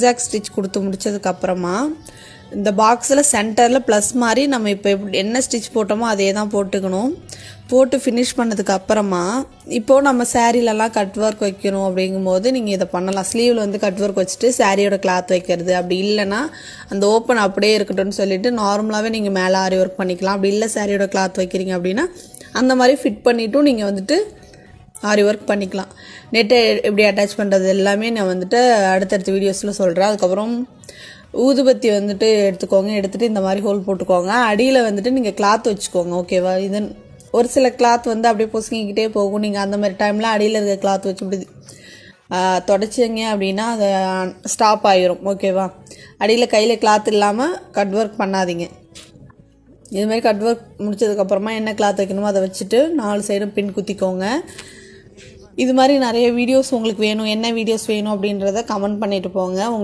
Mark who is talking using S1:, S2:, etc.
S1: Zigzag stitch கொடுத்து முடிச்சதுக்கப்புறமா இந்த பாக்ஸில் சென்டரில் ப்ளஸ் மாதிரி நம்ம இப்போ என்ன ஸ்டிச் போட்டோமோ அதே தான் போட்டுக்கணும். போட்டு ஃபினிஷ் பண்ணதுக்கப்புறமா இப்போது நம்ம சாரீலலாம் கட் ஒர்க் வைக்கணும் அப்படிங்கும்போது நீங்கள் இதை பண்ணலாம். ஸ்லீவில் வந்து கட் ஒர்க் வச்சுட்டு சாரியோட கிளாத் வைக்கிறது, அப்படி இல்லைன்னா அந்த ஓப்பன் அப்படியே இருக்கட்டும்னு சொல்லிட்டு நார்மலாகவே நீங்கள் மேலே ஆரி ஒர்க் பண்ணிக்கலாம். அப்படி இல்லை சாரியோட கிளாத் வைக்கிறீங்க அப்படின்னா அந்த மாதிரி ஃபிட் பண்ணிவிட்டும் நீங்கள் வந்துட்டு ஆரி ஒர்க் பண்ணிக்கலாம். நெட்டை எப்படி அட்டாச் பண்ணுறது எல்லாமே நான் வந்துட்டு அடுத்தடுத்த வீடியோஸில் சொல்கிறேன். அதுக்கப்புறம் ஊதுபத்தி வந்துட்டு எடுத்துக்கோங்க. எடுத்துகிட்டு இந்த மாதிரி ஹோல் போட்டுக்கோங்க. அடியில் வந்துட்டு நீங்கள் கிளாத் வச்சுக்கோங்க. ஓகேவா? இது ஒரு சில கிளாத் வந்து அப்படியே பொசுங்கிக்கிட்டே போகும். நீங்கள் அந்த மாதிரி டைமில் அடியில் இருக்க கிளாத் வச்சு இப்படி தொடச்சிங்க அப்படின்னா அது ஸ்டாப் ஆகிரும். ஓகேவா? அடியில் கையில் கிளாத் இல்லாமல் கட் ஒர்க் பண்ணாதீங்க. இதுமாதிரி கட் ஒர்க் முடிச்சதுக்கப்புறமா என்ன கிளாத் வைக்கணுமோ அதை வச்சுட்டு 4 சைடும் பின் குத்திக்கோங்க. இது மாதிரி நிறைய வீடியோஸ் உங்களுக்கு வேணும், என்ன வீடியோஸ் வேணும் அப்படின்றத கமெண்ட் பண்ணிட்டு போங்க. உங்களுக்கு